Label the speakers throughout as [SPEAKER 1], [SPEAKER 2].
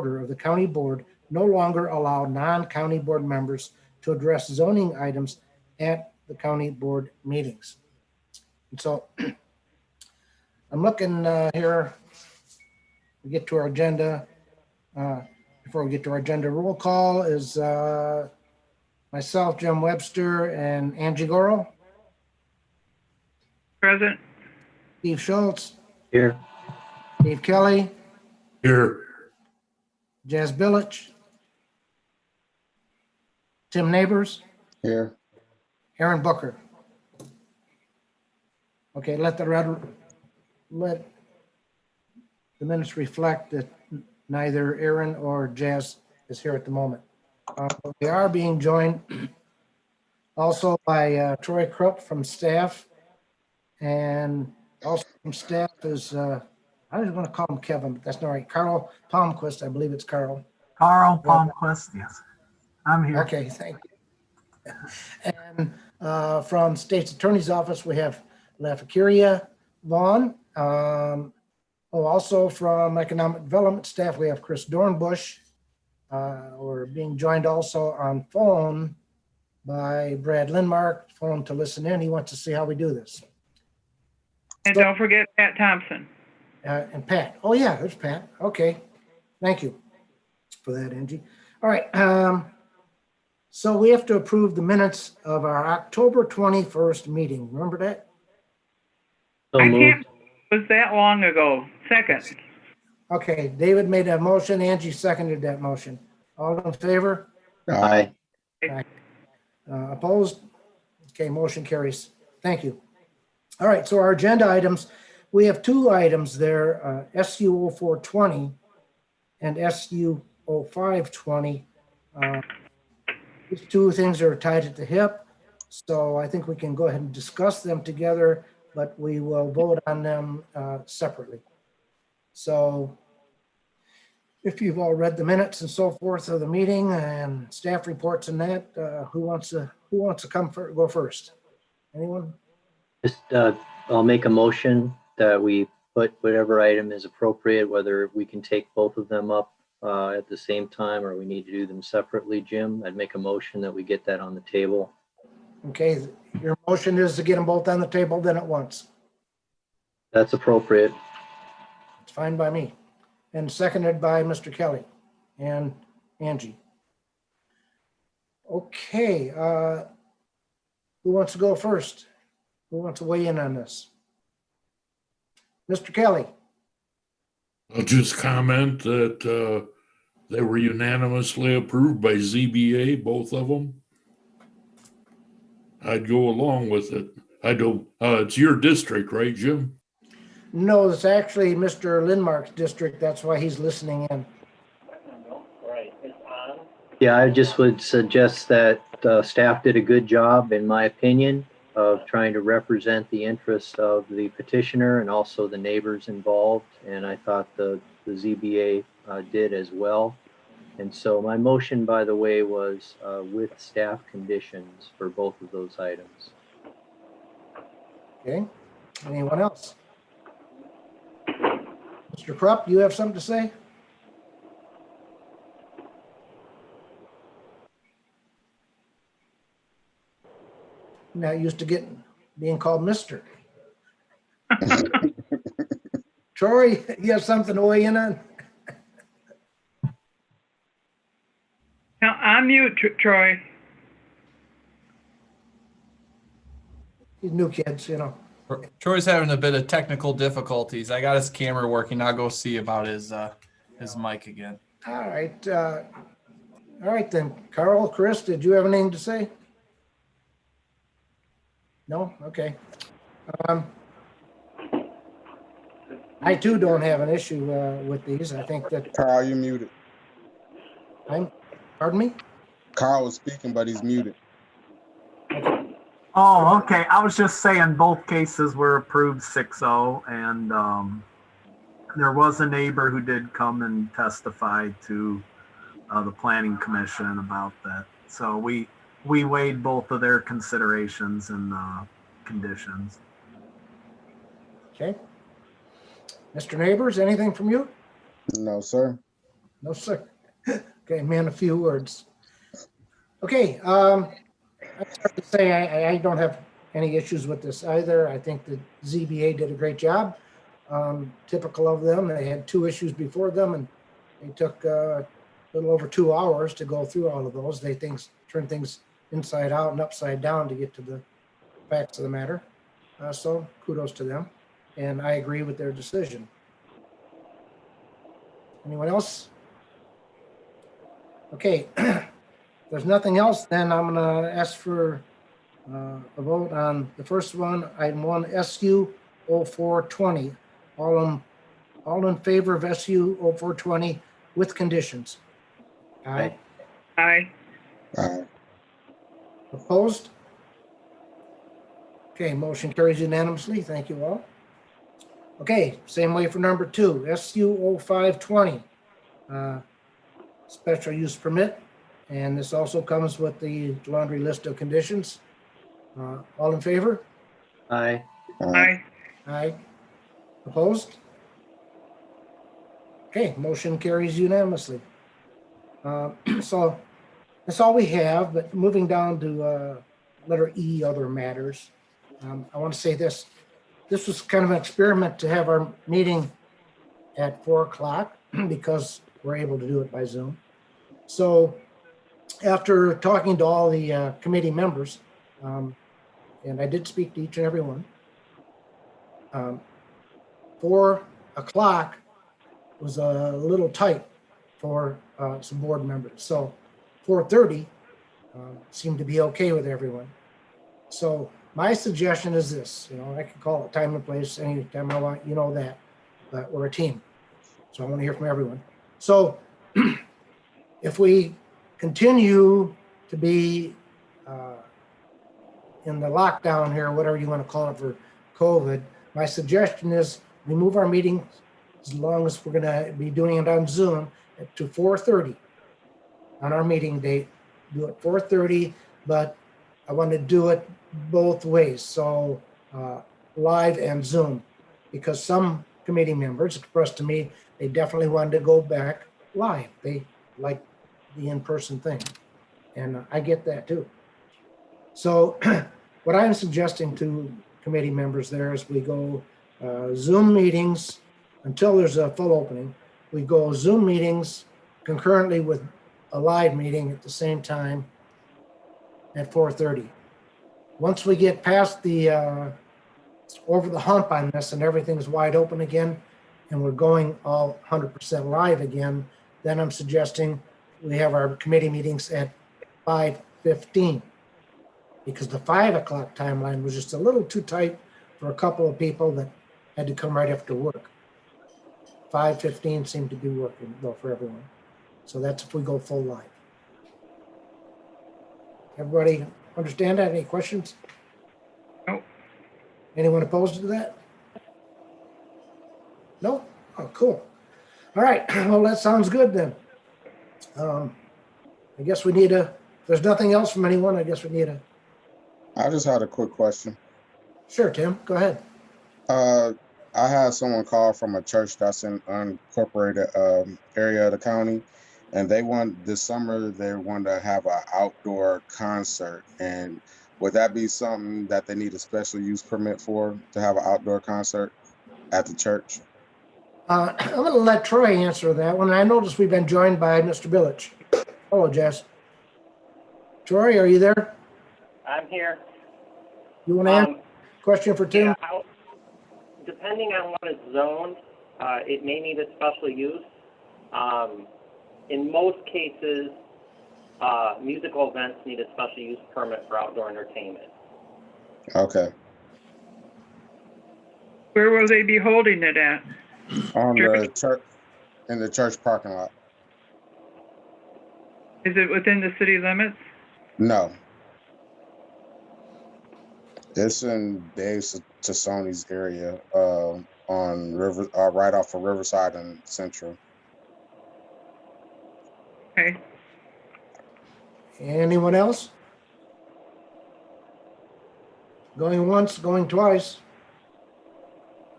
[SPEAKER 1] order of the county board no longer allow non-county board members to address zoning items at the county board meetings. And so I'm looking here, we get to our agenda. Before we get to our agenda, roll call is myself, Jim Webster, and Angie Goro.
[SPEAKER 2] Present.
[SPEAKER 1] Steve Schultz,
[SPEAKER 3] Here.
[SPEAKER 1] Dave Kelly,
[SPEAKER 4] Here.
[SPEAKER 1] Jazz Billich, Tim Neighbors,
[SPEAKER 5] Here.
[SPEAKER 1] Aaron Booker. Okay, let the minutes reflect that neither Aaron or Jazz is here at the moment. We are being joined also by Troy Krupp from staff, and also from staff is, I was going to call him Kevin, but that's not right. Carl Palmquist, I believe it's Carl.
[SPEAKER 6] Carl Palmquist, yes. I'm here.
[SPEAKER 1] Okay, thank you. And from State's Attorney's Office, we have Lafcaria Vaughn. Also from Economic Development staff, we have Chris Dornbush. We're being joined also on phone by Brad Lindmark, phone to listen in. He wants to see how we do this.
[SPEAKER 2] And don't forget Pat Thompson.
[SPEAKER 1] And Pat. Oh, yeah, there's Pat. Okay. Thank you for that, Angie. All right. So we have to approve the minutes of our October 21st meeting. Remember that?
[SPEAKER 3] So
[SPEAKER 2] I
[SPEAKER 3] moved.
[SPEAKER 2] can't, it was that long ago. Second.
[SPEAKER 1] Okay. David made a motion. Angie seconded that motion. All in favor?
[SPEAKER 3] Aye.
[SPEAKER 1] Opposed? Okay, motion carries. Thank you. All right, so our agenda items, we have two items there, SU 0420 and SU 0520. These two things are tied at the hip, so I think we can go ahead and discuss them together, but we will vote on them separately. So if you've all read the minutes and so forth of the meeting and staff reports and that, who wants to go first? Anyone?
[SPEAKER 3] Just, I'll make a motion that we put whatever item is appropriate, whether we can take both of them up at the same time or we need to do them separately, Jim. I'd make a motion that we get that on the table.
[SPEAKER 1] Okay, your motion is to get them both on the table then at once.
[SPEAKER 3] That's appropriate.
[SPEAKER 1] It's fine by me. And seconded by Mr. Kelly and Angie. Okay, who wants to go first? Who wants to weigh in on this? Mr. Kelly.
[SPEAKER 4] I'll just comment that they were unanimously approved by ZBA, both of them. I'd go along with it. I don't, it's your district, right, Jim?
[SPEAKER 1] No, it's actually Mr. Lindmark's district. That's why he's listening in.
[SPEAKER 3] Yeah, I just would suggest that staff did a good job, in my opinion, of trying to represent the interests of the petitioner and also the neighbors involved. And I thought the ZBA did as well. And so my motion, by the way, was with staff conditions for both of those items.
[SPEAKER 1] Okay, anyone else? Mr. Krupp, you have something to say? Not used to being called Mr. Troy, you have something to weigh in on?
[SPEAKER 2] Now, unmute, Troy.
[SPEAKER 1] These new kids, you know.
[SPEAKER 7] Troy's having a bit of technical difficulties. I got his camera working. I'll go see about his mic again.
[SPEAKER 1] All right then. Carl, Chris, did you have anything to say? No? Okay. I too don't have an issue with these. I think that,
[SPEAKER 5] Carl, you muted.
[SPEAKER 1] pardon me?
[SPEAKER 5] Carl was speaking, but he's muted.
[SPEAKER 6] Oh, okay. I was just saying both cases were approved 6-0, and there was a neighbor who did come and testify to the planning commission about that. So we weighed both of their considerations and conditions.
[SPEAKER 1] Okay. Mr. Neighbors, anything from you?
[SPEAKER 5] No, sir.
[SPEAKER 1] No, sir. Okay, man, a few words. Okay, I start to say I don't have any issues with this either. I think the ZBA did a great job. Typical of them, they had two issues before them and they took a little over 2 hours to go through all of those. They turn things inside out and upside down to get to the facts of the matter. So kudos to them. And I agree with their decision. Anyone else? Okay, if there's nothing else, then I'm gonna ask for a vote on the first one, item 1, SU 0420. All in favor of SU 0420 with conditions? Aye.
[SPEAKER 2] Aye.
[SPEAKER 1] Opposed? Okay, motion carries unanimously. Thank you all. Okay, same way for number 2, SU 0520. Special use permit. And this also comes with the laundry list of conditions. All in favor?
[SPEAKER 3] Aye.
[SPEAKER 2] Aye.
[SPEAKER 1] Aye. Opposed? Okay, motion carries unanimously. So that's all we have, but moving down to letter E, other matters. I want to say this. This was kind of an experiment to have our meeting at 4 o'clock because we're able to do it by Zoom. So after talking to all the committee members, and I did speak to each and every one, 4 o'clock was a little tight for some board members. So 4:30 seemed to be okay with everyone. So my suggestion is this, I can call it time and place anytime I want, that, but we're a team. So I want to hear from everyone. So if we continue to be in the lockdown here, whatever you want to call it for COVID, my suggestion is we move our meeting, as long as we're going to be doing it on Zoom, to 4:30 on our meeting date. Do it 4:30, but I want to do it both ways, so live and Zoom, because some committee members expressed to me they definitely wanted to go back live. They like the in-person thing, and I get that too. So what I'm suggesting to committee members there is we go Zoom meetings until there's a full opening. We go Zoom meetings concurrently with a live meeting at the same time at 4:30. Once we get past the over the hump on this and everything's wide open again, and we're going all 100% live again, then I'm suggesting we have our committee meetings at 5:15, because the 5 o'clock timeline was just a little too tight for a couple of people that had to come right after work. 5:15 seemed to be working though for everyone. So that's if we go full live. Everybody understand that? Any questions?
[SPEAKER 2] No.
[SPEAKER 1] Anyone opposed to that? No? Oh, cool. All right. Well, that sounds good then. I guess we need if there's nothing else from anyone, I guess we need
[SPEAKER 5] I just had a quick question.
[SPEAKER 1] Sure, Tim, go ahead.
[SPEAKER 5] I had someone call from a church that's in unincorporated area of the county, and this summer they want to have an outdoor concert. And would that be something that they need a special use permit for, to have an outdoor concert at the church?
[SPEAKER 1] I'm going to let Troy answer that one. I noticed we've been joined by Mr. Billich. Hello, Jess. Troy, are you there?
[SPEAKER 8] I'm here.
[SPEAKER 1] You want to answer question for Tim?
[SPEAKER 8] Yeah, depending on what it's zoned, it may need a special use. In most cases, musical events need a special use permit for outdoor entertainment.
[SPEAKER 5] Okay.
[SPEAKER 2] Where will they be holding it at?
[SPEAKER 5] On the church, in the church parking lot.
[SPEAKER 2] Is it within the city limits?
[SPEAKER 5] No. It's in Dave Tassoni's area, on River, right off of Riverside and Central.
[SPEAKER 2] Okay.
[SPEAKER 1] Anyone else? Going once, going twice.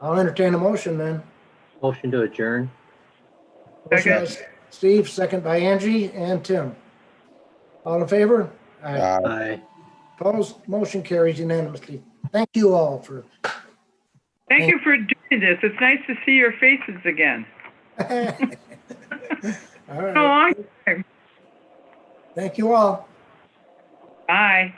[SPEAKER 1] I'll entertain a motion then.
[SPEAKER 3] Motion to adjourn.
[SPEAKER 1] Motion by-
[SPEAKER 2] Second.
[SPEAKER 1] Steve, second by Angie and Tim. All in favor? Aye.
[SPEAKER 3] Aye.
[SPEAKER 1] Opposed? Motion carries unanimously. Thank you all for.
[SPEAKER 2] Thank you for doing this. It's nice to see your faces again.
[SPEAKER 1] All
[SPEAKER 2] Been a
[SPEAKER 1] right.
[SPEAKER 2] long time.
[SPEAKER 1] Thank you all.
[SPEAKER 2] Bye.